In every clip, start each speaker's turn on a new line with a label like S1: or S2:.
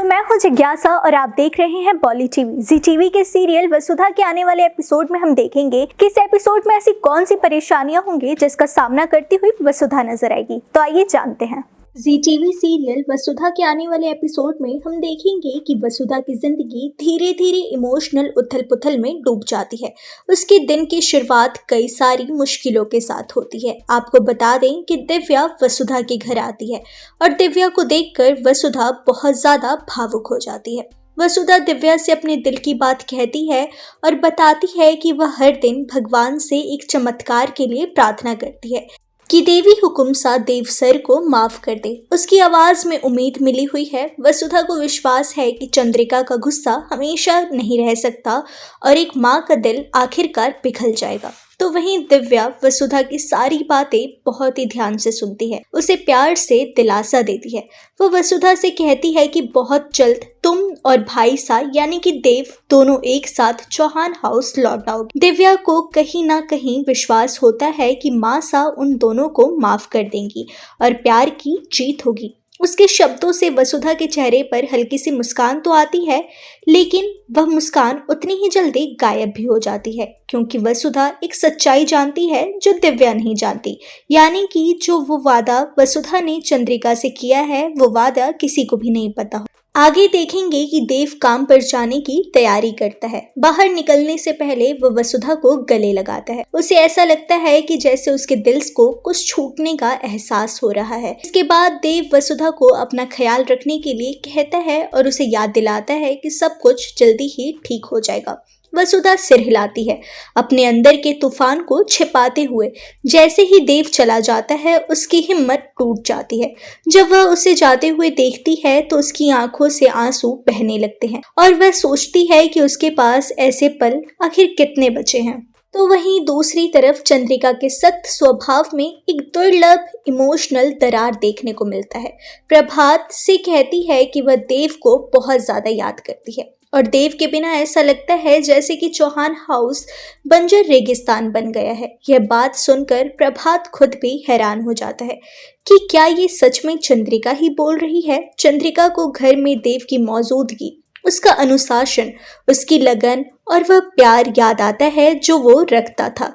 S1: मैं हूं जिज्ञासा और आप देख रहे हैं बॉली टीवी। जी टीवी के सीरियल वसुधा के आने वाले एपिसोड में हम देखेंगे कि इस एपिसोड में ऐसी कौन सी परेशानियां होंगी जिसका सामना करती हुई वसुधा नजर आएगी। तो आइए जानते हैं। जी टीवी सीरियल वसुधा के आने वाले एपिसोड में हम देखेंगे कि वसुधा की जिंदगी धीरे धीरे इमोशनल उथल पुथल में डूब जाती है। उसके दिन की शुरुआत कई सारी मुश्किलों के साथ होती है। आपको बता दें कि दिव्या वसुधा के घर आती है और दिव्या को देखकर वसुधा बहुत ज्यादा भावुक हो जाती है। वसुधा दिव्या से अपने दिल की बात कहती है और बताती है कि वह हर दिन भगवान से एक चमत्कार के लिए प्रार्थना करती है कि देवी हुकुम सा देव सर को माफ कर दे। उसकी आवाज में उम्मीद मिली हुई है। वसुधा को विश्वास है कि चंद्रिका का गुस्सा हमेशा नहीं रह सकता और एक माँ का दिल आखिरकार पिघल जाएगा। तो वहीं दिव्या वसुधा की सारी बातें बहुत ही ध्यान से सुनती है, उसे प्यार से दिलासा देती है। वो वसुधा से कहती है कि बहुत जल्द तुम और भाई सा यानी कि देव दोनों एक साथ चौहान हाउस लौट आओगे। दिव्या को कहीं ना कहीं विश्वास होता है कि माँ सा उन दोनों को माफ कर देंगी और प्यार की जीत होगी। उसके शब्दों से वसुधा के चेहरे पर हल्की सी मुस्कान तो आती है, लेकिन वह मुस्कान उतनी ही जल्दी गायब भी हो जाती है, क्योंकि वसुधा एक सच्चाई जानती है जो दिव्या नहीं जानती। यानी कि जो वो वादा वसुधा ने चंद्रिका से किया है, वो वादा किसी को भी नहीं पता। आगे देखेंगे कि देव काम पर जाने की तैयारी करता है। बाहर निकलने से पहले वह वसुधा को गले लगाता है। उसे ऐसा लगता है कि जैसे उसके दिल को कुछ छूटने का एहसास हो रहा है। इसके बाद देव वसुधा को अपना ख्याल रखने के लिए कहता है और उसे याद दिलाता है कि सब कुछ जल्दी ही ठीक हो जाएगा। वसुधा सिर हिलाती है, अपने अंदर के तूफान को छिपाते हुए। जैसे ही देव चला जाता है, उसकी हिम्मत टूट जाती है। जब वह उसे जाते हुए देखती है तो उसकी आंखों से आंसू बहने लगते हैं और वह सोचती है कि उसके पास ऐसे पल आखिर कितने बचे हैं। तो वहीं दूसरी तरफ चंद्रिका के सख्त स्वभाव में एक दुर्लभ इमोशनल दरार देखने को मिलता है। प्रभात से कहती है कि वह देव को बहुत ज्यादा याद करती है और देव के बिना ऐसा लगता है जैसे कि चौहान हाउस बंजर रेगिस्तान बन गया है। यह बात सुनकर प्रभात खुद भी हैरान हो जाता है कि क्या ये सच में चंद्रिका ही बोल रही है। चंद्रिका को घर में देव की मौजूदगी, उसका अनुशासन, उसकी लगन और वह प्यार याद आता है जो वो रखता था।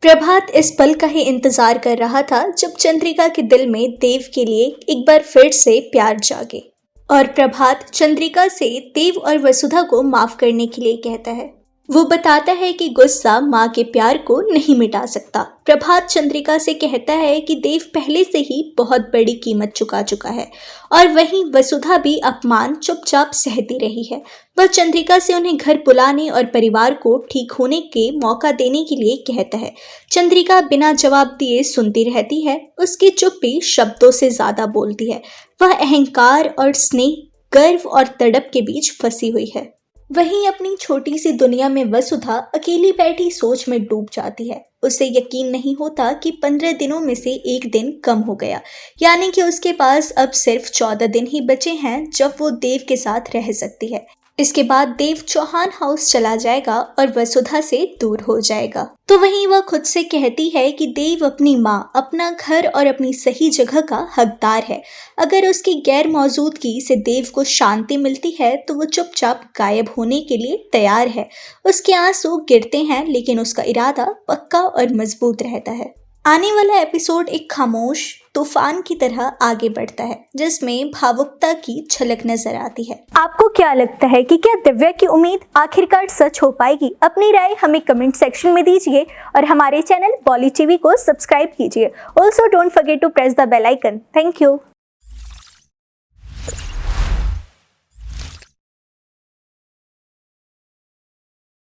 S1: प्रभात इस पल का ही इंतजार कर रहा था जब चंद्रिका के दिल में देव के लिए एक बार फिर से प्यार जागे। और प्रभात चंद्रिका से देव और वसुधा को माफ करने के लिए कहता है। वो बताता है कि गुस्सा माँ के प्यार को नहीं मिटा सकता। प्रभात चंद्रिका से कहता है कि देव पहले से ही बहुत बड़ी कीमत चुका चुका है और वहीं वसुधा भी अपमान चुपचाप सहती रही है। वह चंद्रिका से उन्हें घर बुलाने और परिवार को ठीक होने के मौका देने के लिए कहता है। चंद्रिका बिना जवाब दिए सुनती रहती है। उसकी चुप्पी शब्दों से ज्यादा बोलती है। वह अहंकार और स्नेह, गर्व और तड़प के बीच फंसी हुई है। वहीं अपनी छोटी सी दुनिया में वसुधा अकेली बैठी सोच में डूब जाती है। उसे यकीन नहीं होता कि 15 दिनों में से एक दिन कम हो गया, यानी कि उसके पास अब सिर्फ 14 दिन ही बचे हैं जब वो देव के साथ रह सकती है। इसके बाद देव चौहान हाउस चला जाएगा और वसुधा से दूर हो जाएगा। तो वहीं वह खुद से कहती है कि देव अपनी माँ, अपना घर और अपनी सही जगह का हकदार है। अगर उसकी गैर मौजूदगी से देव को शांति मिलती है तो वो चुपचाप गायब होने के लिए तैयार है। उसके आंसू गिरते हैं, लेकिन उसका इरादा पक्का और मजबूत रहता है। आने वाला एपिसोड एक खामोश तूफान की तरह आगे बढ़ता है, जिसमें भावुकता की झलक नजर आती है। आपको क्या लगता है कि क्या दिव्या की उम्मीद आखिरकार सच हो पाएगी? अपनी राय हमें कमेंट सेक्शन में दीजिए और हमारे चैनल बॉली टीवी को सब्सक्राइब कीजिए। Also don't forget to press the bell icon. Thank you.